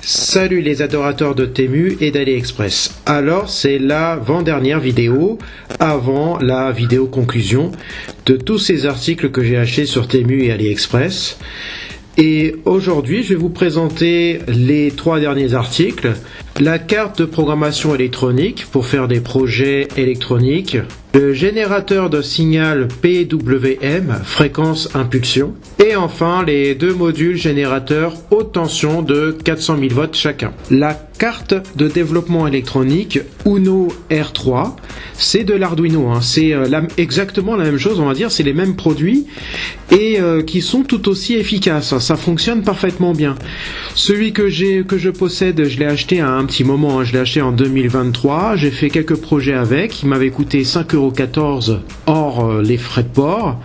Salut les adorateurs de Temu et d'AliExpress. Alors c'est l'avant-dernière vidéo avant la vidéo conclusion de tous ces articles que j'ai achetés sur Temu et AliExpress. Et aujourd'hui je vais vous présenter les 3 derniers articles. La carte de programmation électronique pour faire des projets électroniques. Le générateur de signal PWM, fréquence impulsion. Et enfin les 2 modules générateurs haute tension de 400 000 volts chacun. La carte de développement électronique Uno R3, c'est de l'Arduino, c'est exactement la même chose, on va dire, c'est les mêmes produits et qui sont tout aussi efficaces, ça fonctionne parfaitement bien. Celui que je possède, je l'ai acheté à un petit moment, je l'ai acheté en 2023, j'ai fait quelques projets avec, il m'avait coûté 5,14 € hors les frais de port.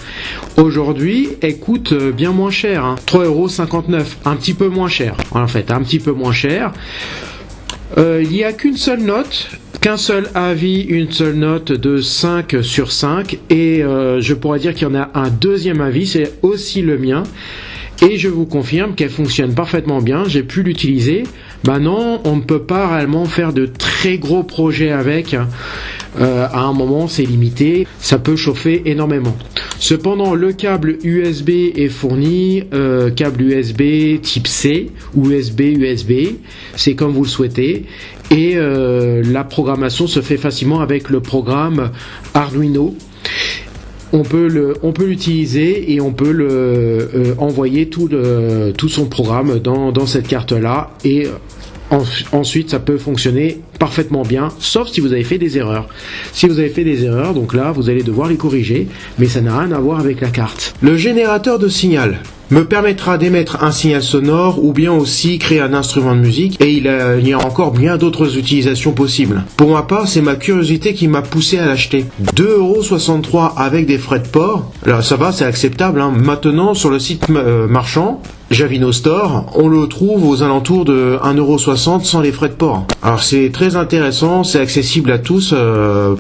Aujourd'hui, elle coûte bien moins cher, 3,59 €, un petit peu moins cher, en fait, un petit peu moins cher. Il n'y a qu'une seule note, qu'un seul avis, une seule note de 5 sur 5 et je pourrais dire qu'il y en a un deuxième avis, c'est aussi le mien et je vous confirme qu'elle fonctionne parfaitement bien, j'ai pu l'utiliser. Maintenant, on ne peut pas réellement faire de très gros projets avec, à un moment c'est limité, ça peut chauffer énormément. Cependant, le câble USB est fourni, câble USB type C ou USB, c'est comme vous le souhaitez. Et la programmation se fait facilement avec le programme Arduino. On peut l'utiliser et on peut envoyer tout son programme dans cette carte-là et ensuite ça peut fonctionner parfaitement bien, sauf si vous avez fait des erreurs. Si vous avez fait des erreurs, donc là vous allez devoir les corriger, mais ça n'a rien à voir avec la carte. Le générateur de signal me permettra d'émettre un signal sonore ou bien aussi créer un instrument de musique et il y a encore bien d'autres utilisations possibles. Pour ma part, c'est ma curiosité qui m'a poussé à l'acheter. 2,63 € avec des frais de port, alors ça va, c'est acceptable. Maintenant, sur le site marchand, Javino Store, on le trouve aux alentours de 1,60 € sans les frais de port. Alors c'est très intéressant, c'est accessible à tous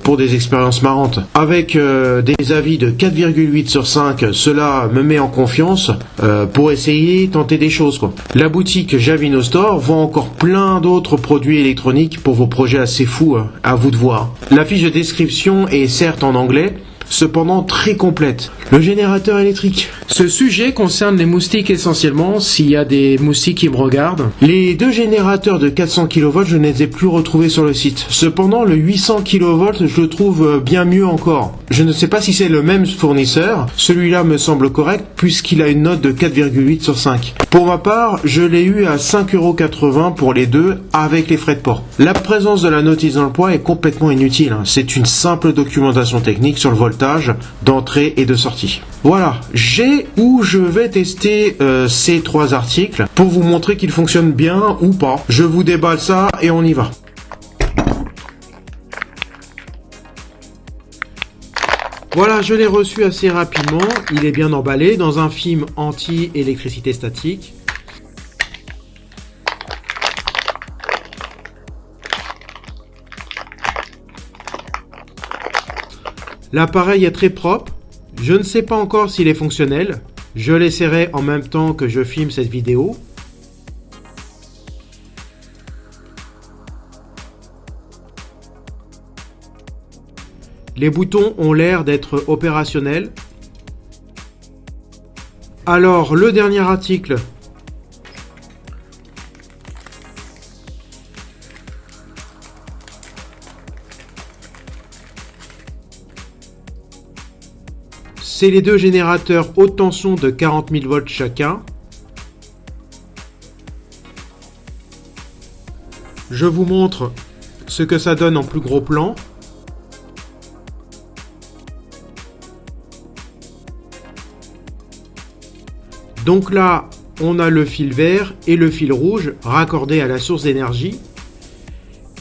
pour des expériences marrantes. Avec des avis de 4,8 sur 5, cela me met en confiance pour essayer, tenter des choses, quoi. La boutique Javino Store vend encore plein d'autres produits électroniques pour vos projets assez fous, à vous de voir. La fiche de description est certes en anglais, cependant très complète. Le générateur électrique. Ce sujet concerne les moustiques essentiellement, s'il y a des moustiques qui me regardent. Les 2 générateurs de 400 kV, je ne les ai plus retrouvés sur le site. Cependant, le 800 kV, je le trouve bien mieux encore. Je ne sais pas si c'est le même fournisseur. Celui-là me semble correct puisqu'il a une note de 4,8 sur 5. Pour ma part, je l'ai eu à 5,80 € pour les deux avec les frais de port. La présence de la notice d'emploi est complètement inutile. C'est une simple documentation technique sur le voltage d'entrée et de sortie. Voilà, je vais tester ces 3 articles pour vous montrer qu'ils fonctionnent bien ou pas. Je vous déballe ça et on y va. Voilà, je l'ai reçu assez rapidement, il est bien emballé dans un film anti-électricité statique. L'appareil est très propre, je ne sais pas encore s'il est fonctionnel, je l'essaierai en même temps que je filme cette vidéo. Les boutons ont l'air d'être opérationnels. Alors, le dernier article. C'est les 2 générateurs haute tension de 40 000 volts chacun. Je vous montre ce que ça donne en plus gros plan. Donc là, on a le fil vert et le fil rouge raccordés à la source d'énergie.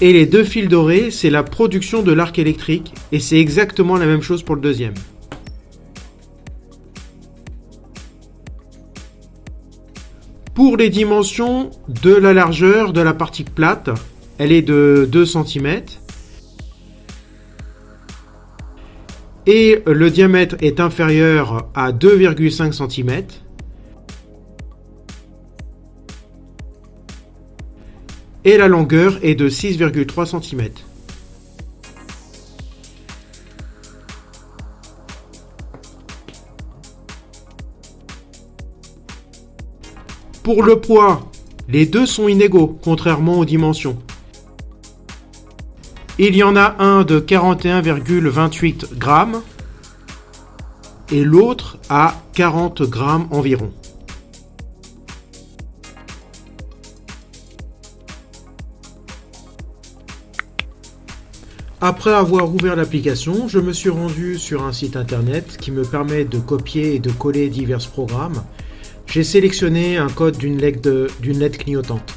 Et les 2 fils dorés, c'est la production de l'arc électrique. Et c'est exactement la même chose pour le deuxième. Pour les dimensions de la largeur de la partie plate, elle est de 2 cm. Et le diamètre est inférieur à 2,5 cm. et la longueur est de 6,3 cm. Pour le poids, les deux sont inégaux, contrairement aux dimensions. Il y en a un de 41,28 grammes et l'autre à 40 grammes environ. Après avoir ouvert l'application, je me suis rendu sur un site internet qui me permet de copier et de coller divers programmes. J'ai sélectionné un code d'une lettre clignotante.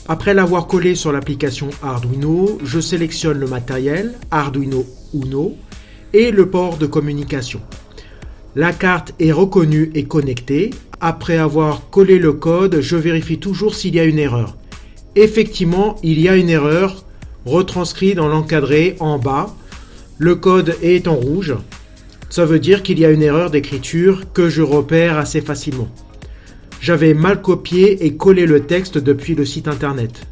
Après l'avoir collé sur l'application Arduino, je sélectionne le matériel Arduino Uno et le port de communication. La carte est reconnue et connectée. Après avoir collé le code, je vérifie toujours s'il y a une erreur. Effectivement, il y a une erreur retranscrite dans l'encadré en bas. Le code est en rouge. Ça veut dire qu'il y a une erreur d'écriture que je repère assez facilement. J'avais mal copié et collé le texte depuis le site internet.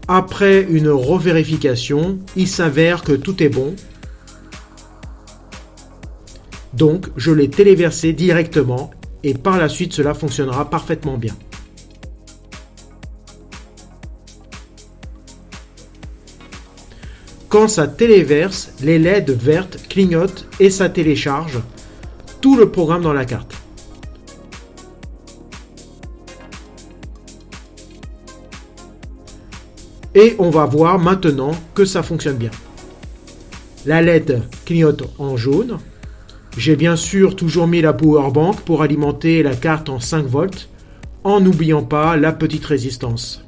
Après une revérification, il s'avère que tout est bon. Donc, je l'ai téléversé directement et par la suite, cela fonctionnera parfaitement bien. Quand ça téléverse, les LED vertes clignotent et ça télécharge tout le programme dans la carte. Et on va voir maintenant que ça fonctionne bien. La LED clignote en jaune. J'ai bien sûr toujours mis la power bank pour alimenter la carte en 5 volts, en n'oubliant pas la petite résistance.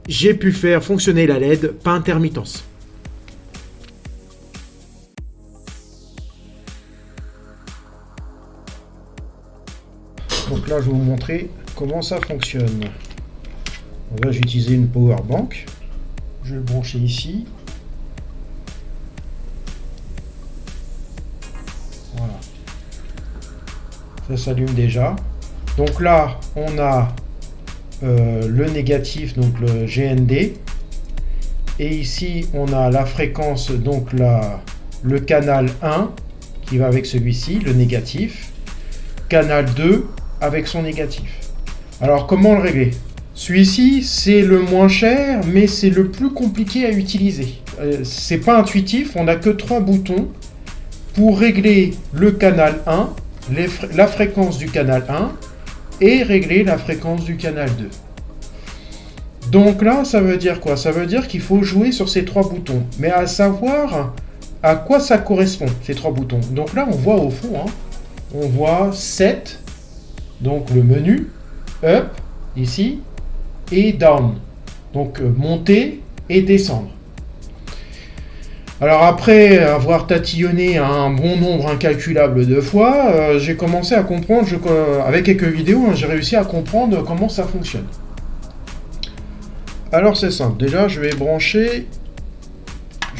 J'ai pu faire fonctionner la LED par intermittence. Donc là, je vais vous montrer comment ça fonctionne. Là, j'ai utilisé une power bank. Je vais le brancher ici. Voilà. Ça s'allume déjà. Donc là, on a le négatif, donc le GND. Et ici, on a la fréquence, donc le canal 1 qui va avec celui-ci, le négatif. Canal 2 avec son négatif. Alors, comment le régler? Celui-ci, c'est le moins cher, mais c'est le plus compliqué à utiliser. C'est pas intuitif, on n'a que 3 boutons pour régler le canal 1, la fréquence du canal 1 et régler la fréquence du canal 2. Donc là, ça veut dire quoi? Ça veut dire qu'il faut jouer sur ces 3 boutons, mais à savoir à quoi ça correspond, ces 3 boutons. Donc là, on voit au fond, on voit Set, donc le menu, Up, ici, et Down, donc monter et descendre. Alors après avoir tatillonné un bon nombre incalculable de fois, j'ai commencé à comprendre, avec quelques vidéos, j'ai réussi à comprendre comment ça fonctionne. Alors c'est simple, déjà je vais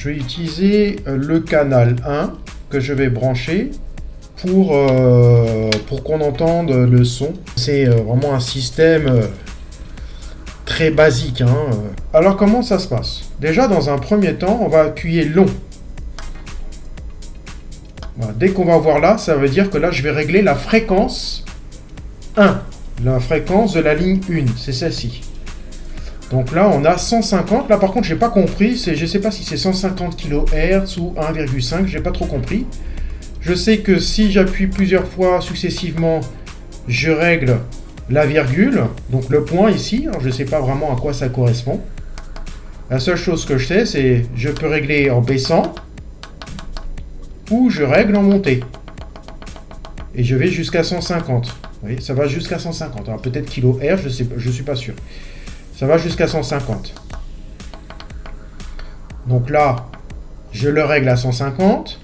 utiliser le canal 1 que je vais brancher pour qu'on entende le son. C'est vraiment un système très basique. Alors comment ça se passe? Déjà dans un premier temps, on va appuyer long. Voilà. Dès qu'on va voir là, ça veut dire que là je vais régler la fréquence 1. La fréquence de la ligne 1, c'est celle-ci. Donc là on a 150. Là par contre j'ai pas compris, je ne sais pas si c'est 150 kHz ou 1,5, j'ai pas trop compris. Je sais que si j'appuie plusieurs fois successivement, je règle la virgule, donc le point ici. Alors je ne sais pas vraiment à quoi ça correspond. La seule chose que je sais, c'est je peux régler en baissant ou je règle en montée. Et je vais jusqu'à 150. Vous voyez, ça va jusqu'à 150. Alors peut-être kHz, je suis pas sûr. Ça va jusqu'à 150. Donc là, je le règle à 150.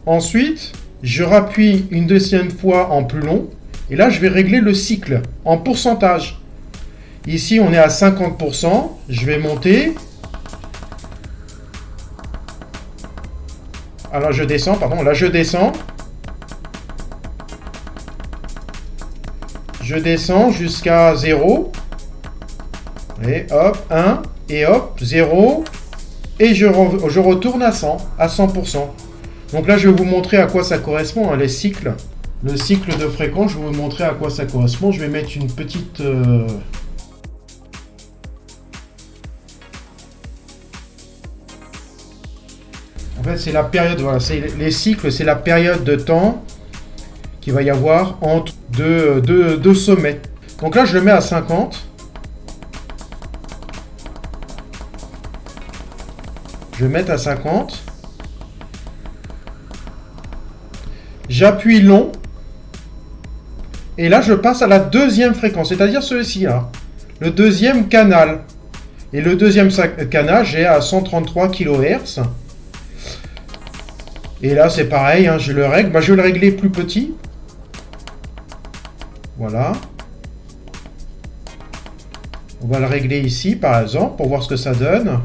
Ensuite, je rappuie une deuxième fois en plus long. Et là, je vais régler le cycle en pourcentage. Ici, on est à 50%. Je vais monter. Alors, je descends, pardon. Là, je descends. je descends jusqu'à 0. Et hop, 1, et hop, 0. Et je retourne à 100, à 100%. Donc là, je vais vous montrer à quoi ça correspond, hein, les cycles. Le cycle de fréquence, je vais vous montrer à quoi ça correspond. Je vais mettre une petite... En fait, c'est la période, voilà, les cycles, c'est la période de temps qu'il va y avoir entre deux sommets. Donc là, je le mets à 50. Je vais mettre à 50. J'appuie long. Et là, je passe à la deuxième fréquence, c'est-à-dire celui-ci, là. Le deuxième canal. Et le deuxième canal, j'ai à 133 kHz. Et là, c'est pareil, hein, je le règle. Bah, je vais le régler plus petit. Voilà. On va le régler ici, par exemple, pour voir ce que ça donne.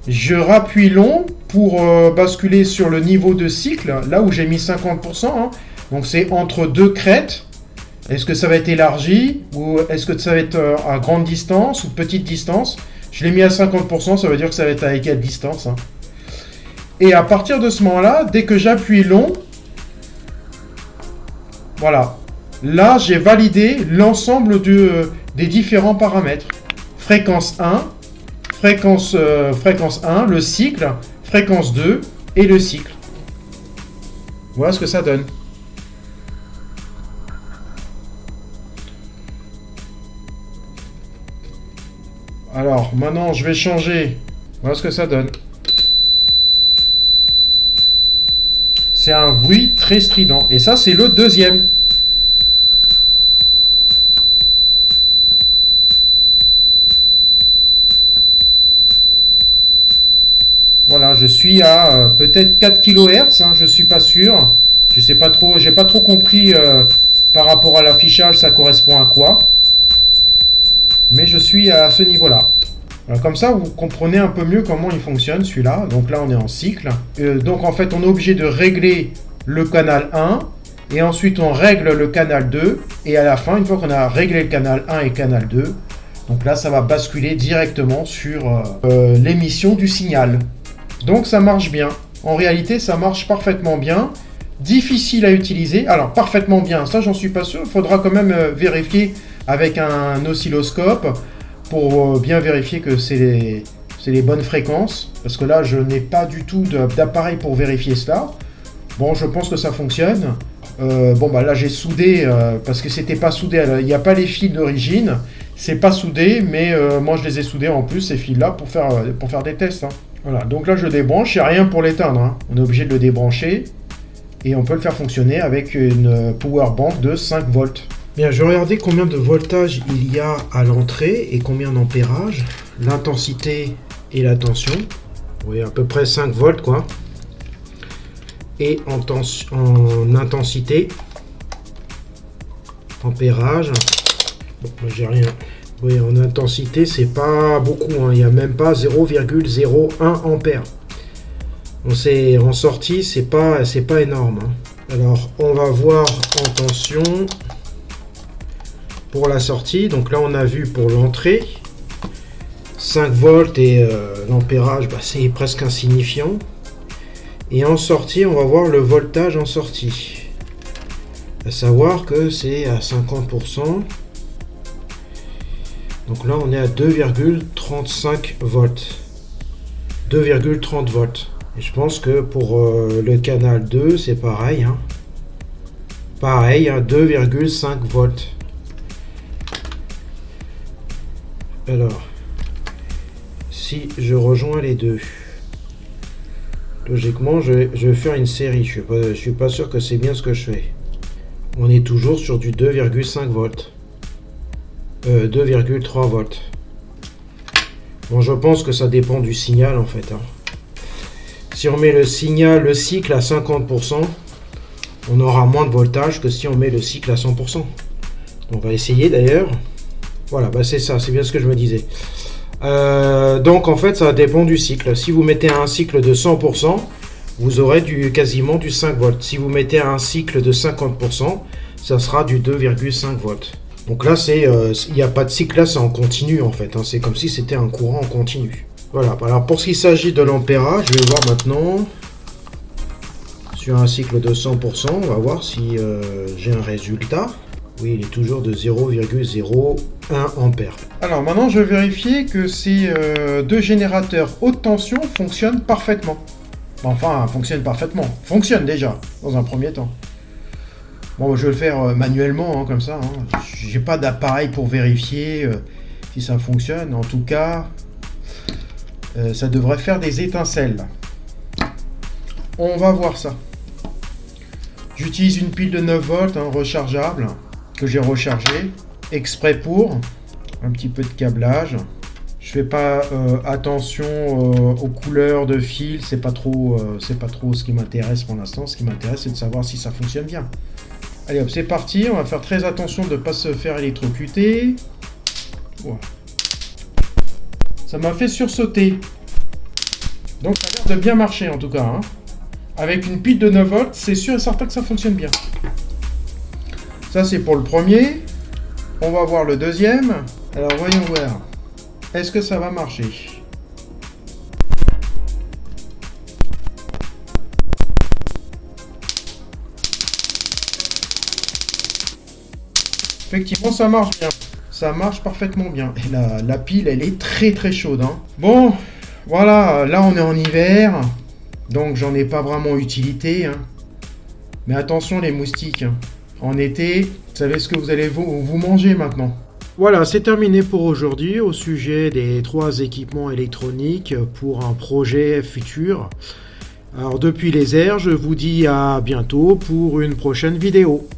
Je rappuie long pour basculer sur le niveau de cycle, là où j'ai mis 50%. Hein. Donc, c'est entre deux crêtes. Est-ce que ça va être élargi ou est-ce que ça va être à grande distance ou petite distance? Je l'ai mis à 50%, ça veut dire que ça va être à égale distance. Hein. Et à partir de ce moment-là, dès que j'appuie long, voilà. Là, j'ai validé l'ensemble des différents paramètres. Fréquence 1, fréquence 1, le cycle, fréquence 2 et le cycle. Voilà ce que ça donne. Alors, maintenant, je vais changer. Voilà ce que ça donne. C'est un bruit très strident. Et ça, c'est le deuxième. Voilà, je suis à peut-être 4 kHz, hein, je suis pas sûr. Je sais pas trop, j'ai pas trop compris par rapport à l'affichage, ça correspond à quoi. Mais je suis à ce niveau-là. Comme ça, vous comprenez un peu mieux comment il fonctionne celui-là. Donc là, on est en cycle. Donc en fait, on est obligé de régler le canal 1. Et ensuite, on règle le canal 2. Et à la fin, une fois qu'on a réglé le canal 1 et le canal 2, donc là, ça va basculer directement sur l'émission du signal. Donc ça marche bien. En réalité, ça marche parfaitement bien. Difficile à utiliser. Alors, parfaitement bien, ça, j'en suis pas sûr. Il faudra quand même vérifier avec un oscilloscope pour bien vérifier que c'est les bonnes fréquences. Parce que là, je n'ai pas du tout d'appareil pour vérifier cela. Bon, je pense que ça fonctionne. Bon, bah là, j'ai soudé parce que c'était pas soudé. Il n'y a pas les fils d'origine. C'est pas soudé, mais moi, je les ai soudés en plus, ces fils-là, pour faire des tests. Hein. Voilà, donc là, je le débranche. Il n'y a rien pour l'éteindre. Hein. On est obligé de le débrancher. Et on peut le faire fonctionner avec une power bank de 5 volts. Bien, je vais regarder combien de voltage il y a à l'entrée et combien d'ampérage, l'intensité et la tension. Oui, à peu près 5 volts quoi. Et en intensité, ampérage, bon, j'ai rien. Oui, en intensité, c'est pas beaucoup, hein. Il n'y a même pas 0,01 ampère. En sortie, c'est pas énorme. Hein. Alors, on va voir en tension. Pour la sortie, donc là on a vu pour l'entrée 5 volts et l'ampérage c'est presque insignifiant. Et en sortie on va voir le voltage en sortie, à savoir que c'est à 50%. Donc là on est à 2,35 volts, 2,30 volts. Et je pense que pour le canal 2 c'est pareil, hein. Pareil, hein, 2,5 volts. Alors, si je rejoins les deux, logiquement, je vais faire une série. Je suis pas sûr que c'est bien ce que je fais. On est toujours sur du 2,5 volts. 2,3 volts. Bon, je pense que ça dépend du signal, en fait. Hein. Si on met le cycle à 50%, on aura moins de voltage que si on met le cycle à 100%. On va essayer, d'ailleurs. Voilà, c'est ça, c'est bien ce que je me disais. Donc en fait, ça dépend du cycle. Si vous mettez un cycle de 100%, vous aurez quasiment du 5 volts. Si vous mettez un cycle de 50%, ça sera du 2,5 volts. Donc là, il n'y a pas de cycle, là c'est en continu en fait, hein. C'est comme si c'était un courant en continu. Voilà, alors pour ce qui s'agit de l'ampérage, je vais voir maintenant sur un cycle de 100%, on va voir si j'ai un résultat. Oui, il est toujours de 0,01 ampères. Alors maintenant, je vais vérifier que ces deux générateurs haute tension fonctionnent parfaitement. Enfin, fonctionnent parfaitement. Fonctionnent déjà, dans un premier temps. Bon, je vais le faire manuellement, hein, comme ça. Hein. J'ai pas d'appareil pour vérifier si ça fonctionne. En tout cas, ça devrait faire des étincelles. On va voir ça. J'utilise une pile de 9 volts, hein, rechargeable, que j'ai rechargée, exprès pour. Un petit peu de câblage. Je fais pas attention aux couleurs de fil, c'est pas trop ce qui m'intéresse pour l'instant. Ce qui m'intéresse, c'est de savoir si ça fonctionne bien. Allez hop, c'est parti. On va faire très attention de ne pas se faire électrocuter. Wow. Ça m'a fait sursauter. Donc ça a l'air de bien marcher en tout cas. Hein. Avec une pile de 9 volts, c'est sûr et certain que ça fonctionne bien. Ça c'est pour le premier. On va voir le deuxième. Alors voyons voir. Est-ce que ça va marcher ? Effectivement, ça marche bien. Ça marche parfaitement bien. Et la pile, elle est très très chaude. Hein. Bon, voilà. Là, on est en hiver. Donc, j'en ai pas vraiment utilité. Hein. Mais attention, les moustiques. Hein. En été, vous savez ce que vous allez vous manger maintenant. Voilà, c'est terminé pour aujourd'hui au sujet des 3 équipements électroniques pour un projet futur. Alors, depuis les airs, je vous dis à bientôt pour une prochaine vidéo.